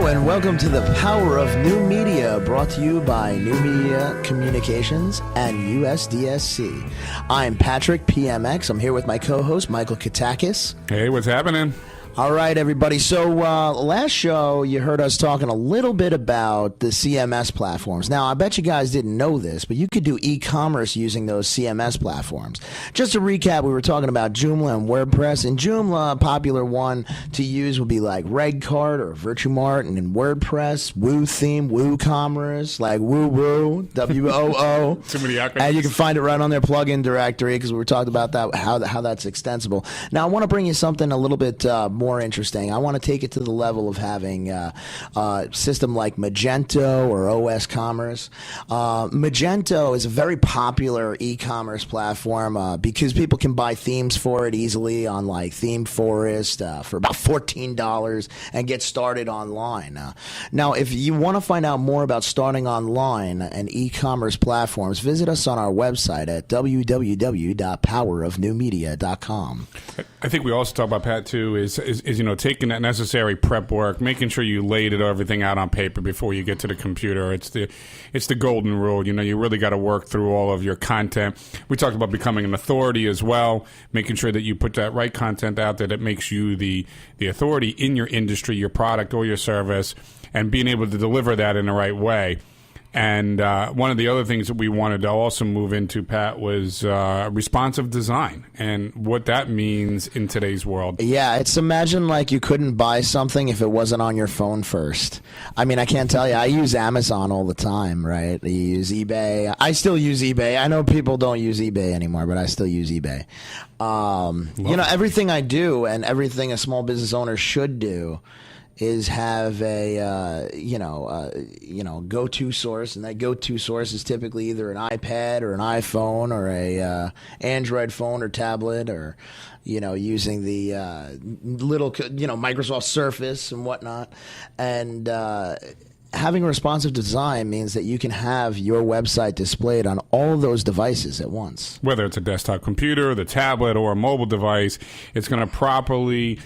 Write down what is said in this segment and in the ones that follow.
and welcome to the Power of New Media, brought to you by New Media Communications and USDSC. I'm Patrick, PMX. I'm here with my co-host, Michael Katakis. Hey, what's happening? All right, everybody. So last show, you heard us talking a little bit about the CMS platforms. Now, I bet you guys didn't know this, but you could do e-commerce using those CMS platforms. Just to recap, we were talking about Joomla and WordPress. In Joomla, a popular one to use would be like RegCart or Virtumart, and in WordPress, WooTheme, WooCommerce, like WooWoo, W-O-O. Too many acronyms. And you can find it right on their plugin directory because we were talking about that, how that's extensible. Now, I want to bring you something a little bit more interesting. I want to take it to the level of having a system like Magento or OS Commerce. Magento is a very popular e-commerce platform because people can buy themes for it easily on like ThemeForest for about $14 and get started online. Now, if you want to find out more about starting online and e-commerce platforms, visit us on our website at www.powerofnewmedia.com. I think we also talk about, Pat, too, is taking that necessary prep work, making sure you laid everything out on paper before you get to the computer. It's the golden rule. You really got to work through all of your content. We talked about becoming an authority as well, making sure that you put that right content out there that makes you the authority in your industry, your product, or your service, and being able to deliver that in the right way. And one of the other things that we wanted to also move into, Pat, was responsive design and what that means in today's world. Yeah, it's imagine like you couldn't buy something if it wasn't on your phone first. I mean, I can't tell you. I use Amazon all the time, right? I use eBay. I still use eBay. I know people don't use eBay anymore, but I still use eBay. Everything I do and everything a small business owner should do is have a go-to source, and that go-to source is typically either an iPad or an iPhone or a Android phone or tablet, or using the little Microsoft Surface and whatnot. And having a responsive design means that you can have your website displayed on all of those devices at once. Whether it's a desktop computer, the tablet, or a mobile device, it's going to properly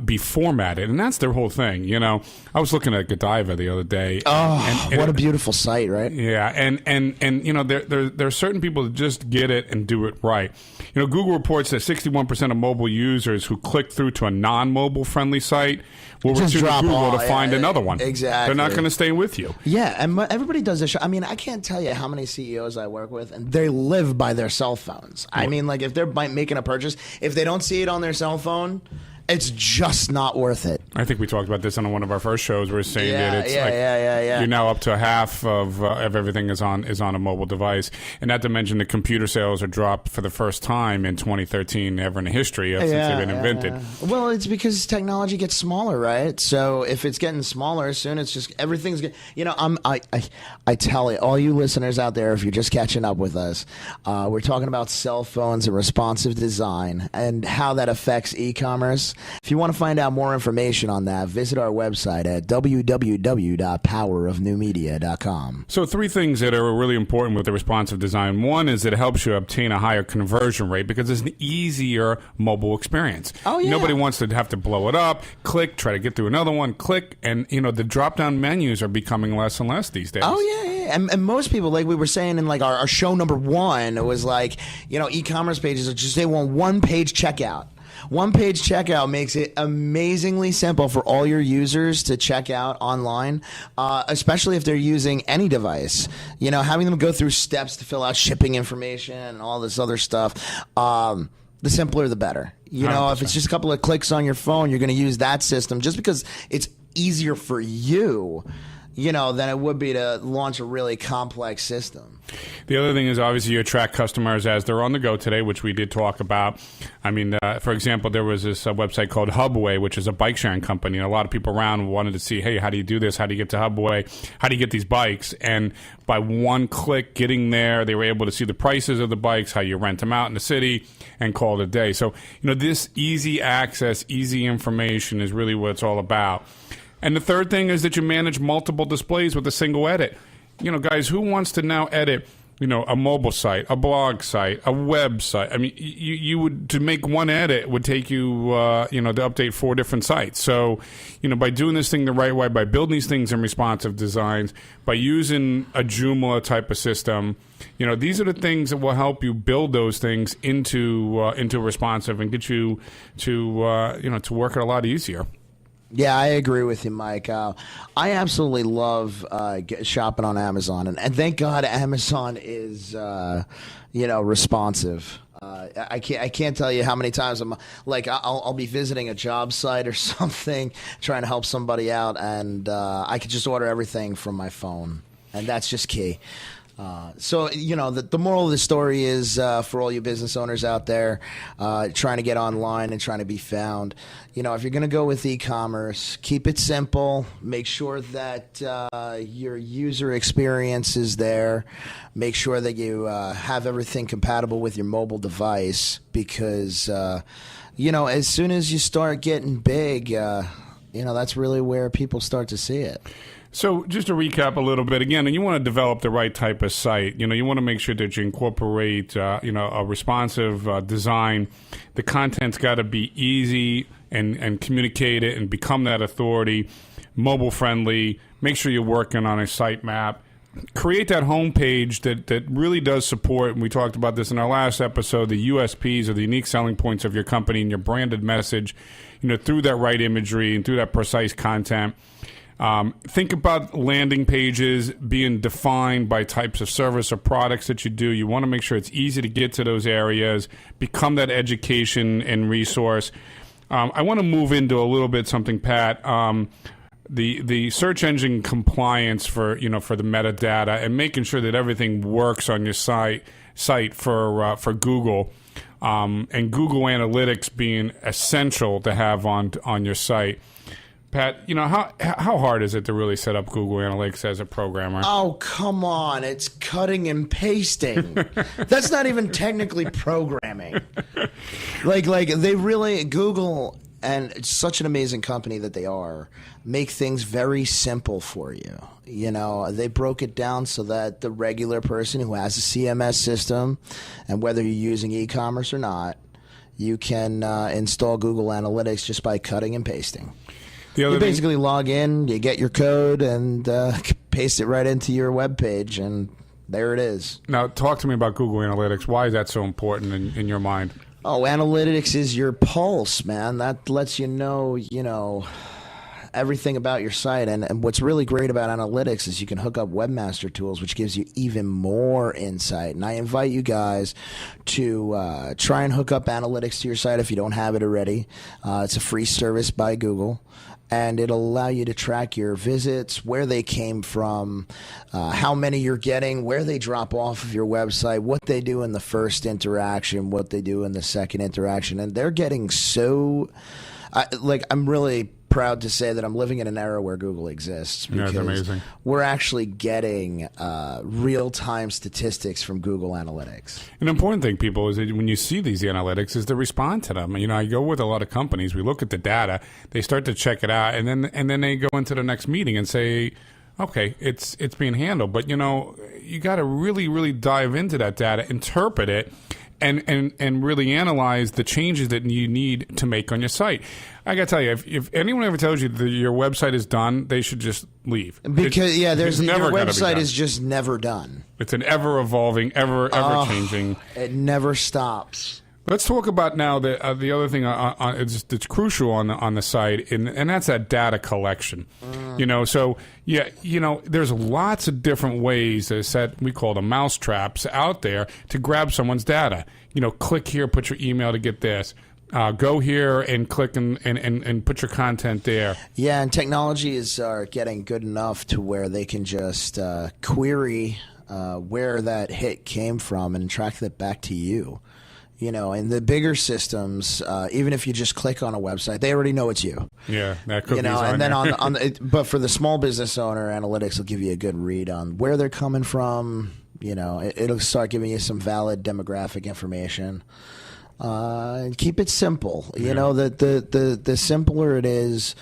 be formatted, and that's their whole thing. I was looking at Godiva the other day. And what a beautiful site, right? Yeah, and there are certain people that just get it and do it right. Google reports that 61% of mobile users who click through to a non-mobile friendly site will return to Google to find another one. Exactly. They're not going to stay with you. Yeah, and everybody does this. I mean, I can't tell you how many CEOs I work with, and they live by their cell phones. I mean, like if they're making a purchase, if they don't see it on their cell phone, it's just not worth it. I think we talked about this on one of our first shows. We were saying that it's you're now up to half of everything is on a mobile device, and not to mention the computer sales are dropped for the first time in 2013 ever in the history since they've been invented. Well, it's because technology gets smaller, right? So if it's getting smaller, soon it's just everything's getting. I tell you, all you listeners out there, if you're just catching up with us, we're talking about cell phones and responsive design and how that affects e-commerce. If you want to find out more information on that, visit our website at www.powerofnewmedia.com. So 3 things that are really important with the responsive design. One is that it helps you obtain a higher conversion rate because it's an easier mobile experience. Oh, yeah. Nobody wants to have to blow it up, click, try to get through another one, click, and the drop-down menus are becoming less and less these days. Oh, yeah. And most people, like we were saying in like our show number 1, it was like, e-commerce pages are just, they want one-page checkout. One-page checkout makes it amazingly simple for all your users to check out online, especially if they're using any device. Having them go through steps to fill out shipping information and all this other stuff, the simpler the better. 100%. If it's just a couple of clicks on your phone, you're going to use that system just because it's easier for you, than it would be to launch a really complex system. The other thing is obviously you attract customers as they're on the go today, which we did talk about. I mean, for example, there was this website called Hubway, which is a bike sharing company. And a lot of people around wanted to see, hey, how do you do this? How do you get to Hubway? How do you get these bikes? And by one click getting there, they were able to see the prices of the bikes, how you rent them out in the city, and call it a day. So, this easy access, easy information is really what it's all about. And the third thing is that you manage multiple displays with a single edit. Guys, who wants to now edit a mobile site, a blog site, a website. I mean, you would, to make one edit would take you, to update 4 different sites. So, by doing this thing the right way, by building these things in responsive designs, by using a Joomla type of system, these are the things that will help you build those things into responsive and get you to work it a lot easier. Yeah, I agree with you, Mike. I absolutely love shopping on Amazon, and thank God Amazon is, responsive. I can't tell you how many times I'll be visiting a job site or something, trying to help somebody out, and I could just order everything from my phone, and that's just key. So, the moral of the story is for all you business owners out there trying to get online and trying to be found, if you're going to go with e-commerce, keep it simple. Make sure that your user experience is there. Make sure that you have everything compatible with your mobile device because, as soon as you start getting big, that's really where people start to see it. So just to recap a little bit again, and you want to develop the right type of site. You want to make sure that you incorporate, a responsive design. The content's got to be easy and communicate it and become that authority, mobile friendly. Make sure you're working on a sitemap. Create that homepage that really does support, and we talked about this in our last episode, the USPs or the unique selling points of your company and your branded message, through that right imagery and through that precise content. Think about landing pages being defined by types of service or products that you do. You want to make sure it's easy to get to those areas, become that education and resource. I want to move into a little bit something, Pat. The search engine compliance for the metadata and making sure that everything works on your site for Google, and Google Analytics being essential to have on your site. Pat, how hard is it to really set up Google Analytics as a programmer? Oh, come on. It's cutting and pasting. That's not even technically programming. Like they really, Google, and it's such an amazing company that they are, make things very simple for you. They broke it down so that the regular person who has a CMS system, and whether you're using e-commerce or not, you can install Google Analytics just by cutting and pasting. You basically log in, you get your code, and paste it right into your web page, and there it is. Now, talk to me about Google Analytics. Why is that so important in your mind? Oh, analytics is your pulse, man. That lets you know, everything about your site. And what's really great about analytics is you can hook up Webmaster Tools, which gives you even more insight. And I invite you guys to try and hook up analytics to your site if you don't have it already. It's a free service by Google. And it'll allow you to track your visits, where they came from, how many you're getting, where they drop off of your website, what they do in the first interaction, what they do in the second interaction. And they're getting so... I'm really proud to say that I'm living in an era where Google exists. Because that's amazing. We're actually getting real-time statistics from Google Analytics. An important thing, people, is that when you see these analytics, is to respond to them. I go with a lot of companies. We look at the data, they start to check it out, and then they go into the next meeting and say, okay, it's being handled. But you got to really, really dive into that data, interpret it, and really analyze the changes that you need to make on your site. I got to tell you, if anyone ever tells you that your website is done, they should just leave. Because your website is just never done. It's an ever-evolving, ever-changing. It never stops. Let's talk about now the other thing that's crucial on the site, and that's that data collection. So there's lots of different ways that we call them mousetraps out there to grab someone's data. Click here, put your email to get this. Go here and click and put your content there. Yeah, and technology is getting good enough to where they can just query where that hit came from and track that back to you. In the bigger systems, even if you just click on a website, they already know it's you. Yeah, that could be. And then but for the small business owner, analytics will give you a good read on where they're coming from. It'll start giving you some valid demographic information. And keep it simple. The simpler it is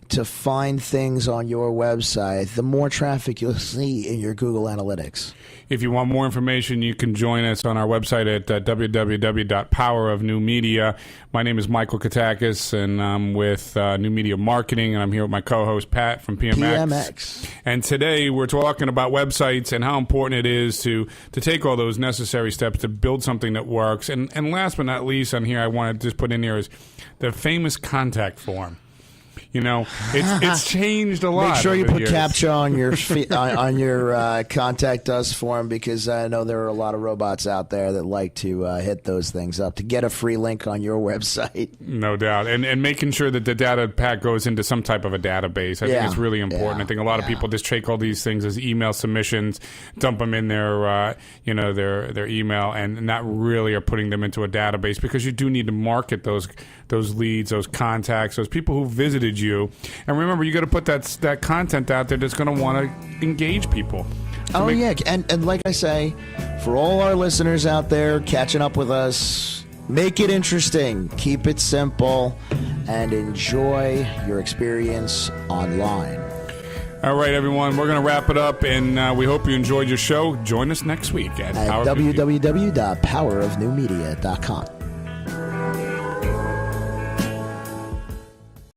to find things on your website, the more traffic you'll see in your Google Analytics. If you want more information, you can join us on our website at www.powerofnewmedia. My name is Michael Katakis, and I'm with New Media Marketing, and I'm here with my co-host, Pat from PMX. And today we're talking about websites and how important it is to take all those necessary steps to build something that works. And last but not least on here, I want to just put in here is the famous contact form. You know, it's changed a lot. Make sure you put years. CAPTCHA on your on your contact us form, because I know there are a lot of robots out there that like to hit those things up to get a free link on your website. No doubt, and making sure that the data pack goes into some type of a database. I think it's really important. I think a lot of people just take all these things as email submissions, dump them in their their email, and not really are putting them into a database, because you do need to market those leads, those contacts, those people who visited you. And remember, you got to put that content out there that's going to want to engage people. And like I say, for all our listeners out there catching up with us, make it interesting, keep it simple, and enjoy your experience online. All right, everyone, we're going to wrap it up, and we hope you enjoyed your show. Join us next week at www.powerofnewmedia.com.